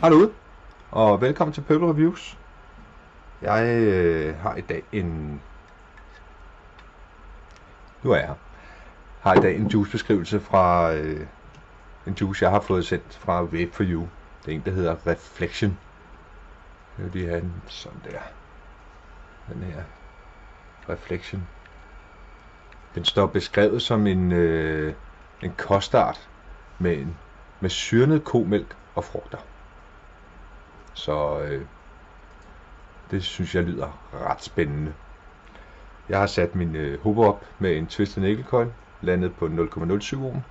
Hej derude, og velkommen til Pøbel Reviews. Jeg har i dag en... Nu er jeg her. Har i dag en juicebeskrivelse fra en juice, jeg har fået sendt fra Vape for You. Det er en, der hedder Reflection. Jeg vil lige have den sådan der. Den her Reflection. Den står beskrevet som en kostart med syrnet komælk og frugter. Så det synes jeg lyder ret spændende. Jeg har sat min hopper op med en Twisted Nickel Coil, landet på 0,07 ohm,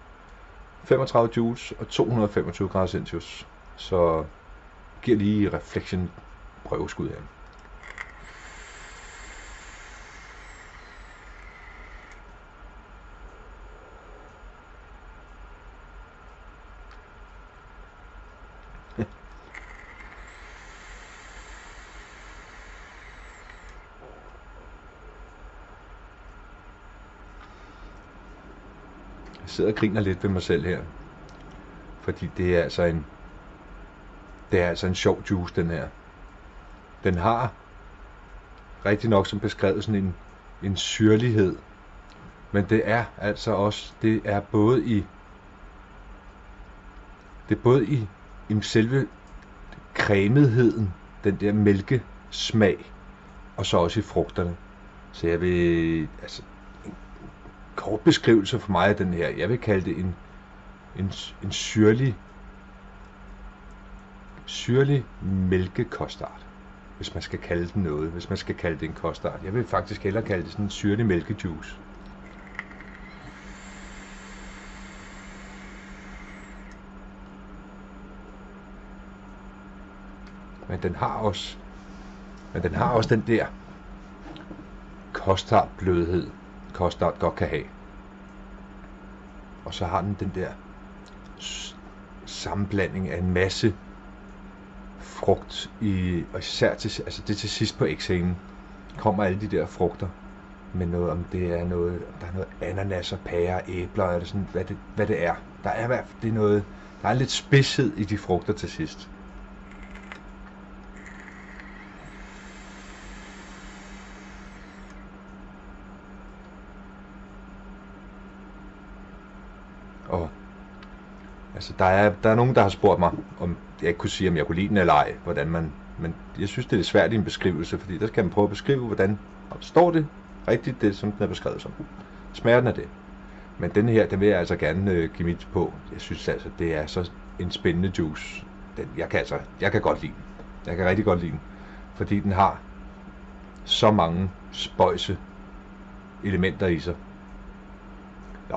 35 joules og 225 grader Celsius. Så giver lige Reflection prøveskud her. Jeg sidder og griner lidt ved mig selv her, fordi det er altså en sjov juice, den her. Den har rigtig nok som beskrevet sådan en syrlighed, men det er altså også, det er både i selve cremetheden, den der mælkesmag, og så også i frugterne. Så jeg vil, altså, kort beskrivelse for mig af den her. Jeg vil kalde det en syrlig mælkekostart, hvis man skal kalde den noget. Hvis man skal kalde det en kostart. Jeg vil faktisk hellere kalde det sådan en syrlig mælkejuice. Men den har også den der kostart blødhed, kostart godt kan have. Og så har den der sammenblanding af en masse frugt i, og især til sidst på exhalen kommer alle de der frugter med noget, om der er noget ananas og pærer, æbler, eller sådan, hvad det er. Der er i hvert fald der er lidt spidshed i de frugter til sidst. Og altså der er nogen, der har spurgt mig, om jeg ikke kunne sige, om jeg kunne lide den eller ej, men jeg synes, det er lidt svært i en beskrivelse, fordi der skal man prøve at beskrive, hvordan står det rigtigt, det som den er beskrevet som. Smager den af det. Men den her, den vil jeg altså gerne give mit på. Jeg synes altså, det er så en spændende juice. Jeg kan godt lide den. Jeg kan rigtig godt lide den, fordi den har så mange spøjse elementer i sig. Ja.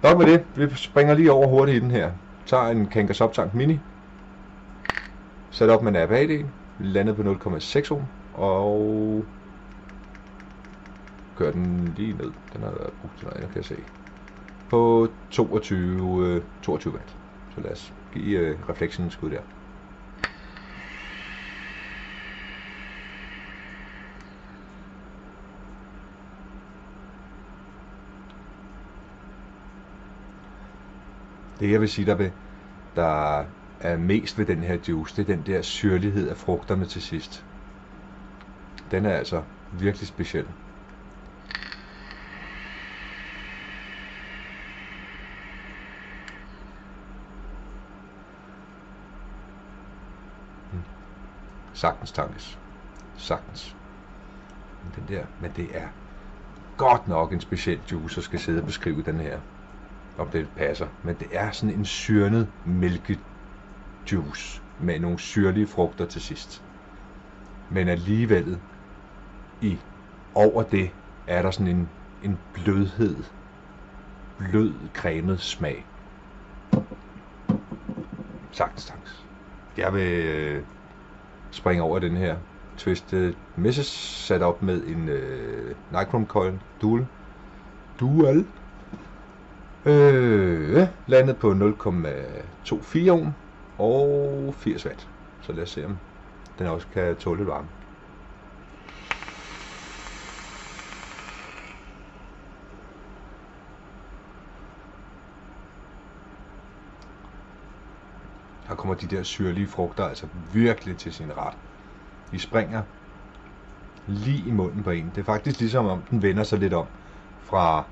Nok med det. Vi springer lige over hurtigt i den her. Tager en Kangas SubTank Mini. Sat op med en APA-del. Landet på 0,6 ohm. Og kører den lige ned. Den har været brugt til noget, kan jeg se. På 22 watt. Så lad os give Reflection en skud der. Det jeg vil sige, der er mest ved den her juice, det er den der syrlighed af frugterne til sidst. Den er altså virkelig speciel. Sagtens tankes. Sagtens. Men det er godt nok en speciel juice, at skal sidde og beskrive den her. Om det passer, men det er sådan en syrnet mælkejuice med nogle syrlige frugter til sidst. Men alligevel over det er der sådan en blødhed, blød cremet smag. Sagtens tanks. Jeg vil springe over den her Twisted Message sat op med en Nichrome Coil Dual. Landet på 0,24 ohm og 80 watt. Så lad os se, om den også kan tåle lidt varme. her kommer de der syrlige frugter altså virkelig til sin ret. De springer lige i munden på en. Det er faktisk ligesom om den vender sig lidt om fra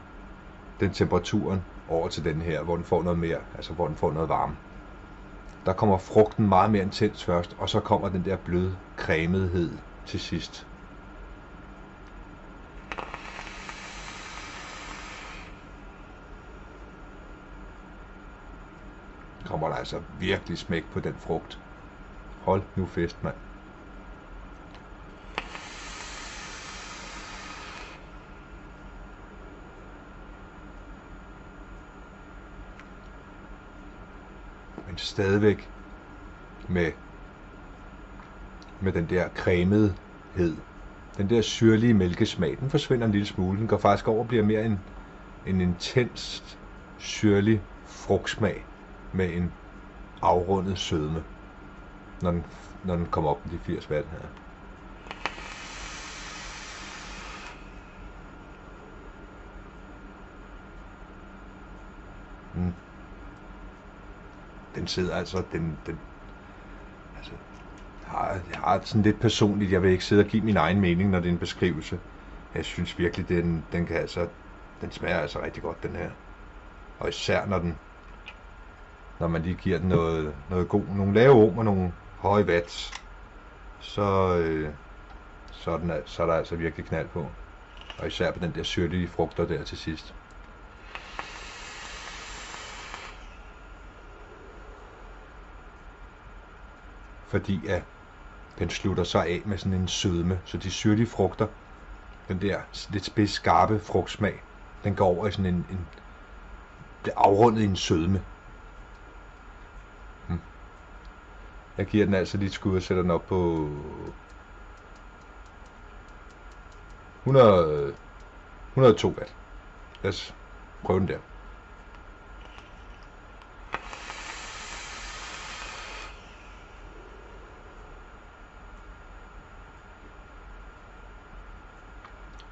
den temperaturen over til den her, hvor den får noget mere, altså hvor den får noget varme. Der kommer frugten meget mere intens først, og så kommer den der bløde cremethed til sidst. Kommer der altså virkelig smæk på den frugt. Hold nu fest, mand. Men stadigvæk med den der cremethed. Den der syrlige mælkesmag, den forsvinder en lille smule. Den går faktisk over og bliver mere en intens syrlig frugtsmag med en afrundet sødme, når den kommer op med de 80 watt her. Den sidder altså, altså, jeg har sådan lidt personligt, jeg vil ikke sidde og give min egen mening, når det er en beskrivelse. Jeg synes virkelig, den kan altså, den smager altså rigtig godt, den her. Og især når man lige giver den noget god, nogle lave ohm og nogle høje watts, så er der altså virkelig knald på. Og især på den der syrlige frugter der til sidst. Fordi at den slutter sig af med sådan en sødme, så de syrlige frugter, den der lidt spids skarpe frugtsmag, den går over i sådan en bliver afrundet i en sødme. Jeg giver den altså lige et skud og sætter den op på 102 watt. Lad os prøve den der.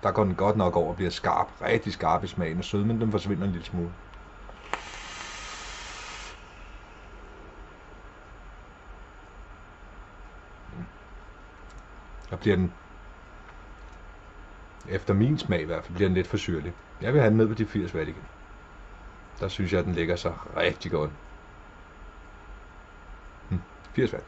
Der går den godt nok over og bliver skarp, rigtig skarp i smagen, og sødmen den forsvinder en lille smule. Der bliver den, efter min smag i hvert fald, bliver den lidt for syrlig. Jeg vil have den ned på de 80 watt igen. Der synes jeg, at den lægger sig rigtig godt. 80 watt.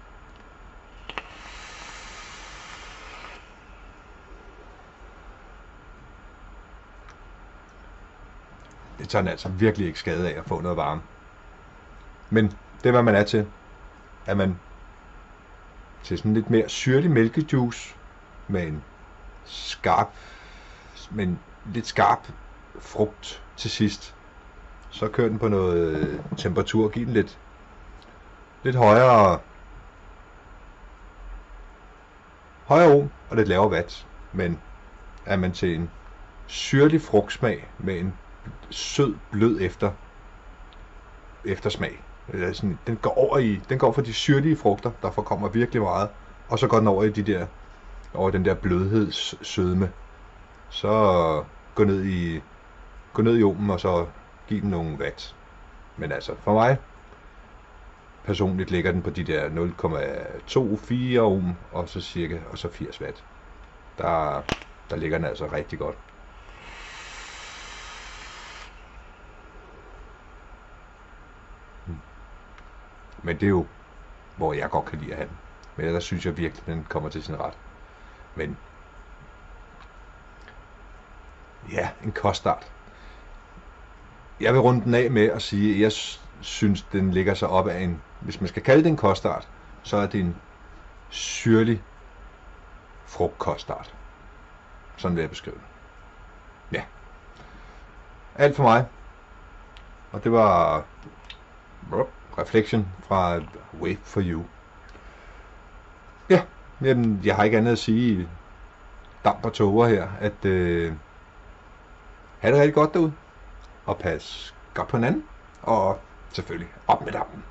Det tager den altså virkelig ikke skade af at få noget varme. Men det er, hvad man er til. Er man til sådan lidt mere syrlig mælkejuice med en lidt skarp frugt til sidst, så kører den på noget temperatur, giv den lidt højere ohm og lidt lavere watt. Men er man til en syrlig frugtsmag med en sød, blød eftersmag. Sådan, den går fra de syrlige frugter, der kommer virkelig meget, og så går den over den der blødhedssødme. Så gå ned i ovnen og så giv den nogle watt. Men altså for mig personligt ligger den på de der 0,24 ohm og så cirka og så 80 watt. Der ligger den altså rigtig godt. Men det er jo, hvor jeg godt kan lide at have den. Men der synes jeg virkelig, den kommer til sin ret. Men ja, en koststart. Jeg vil runde den af med at sige, at jeg synes, den ligger sig op af hvis man skal kalde det en koststart, så er det en syrlig frugtkoststart. Sådan vil jeg beskrive det. Ja. Alt for mig. Og det var Reflection fra Wave for You. Ja, jamen, jeg har ikke andet at sige damp og tåger her, at have det rigtig godt derude, og pas godt på hinanden, og selvfølgelig op med dampen.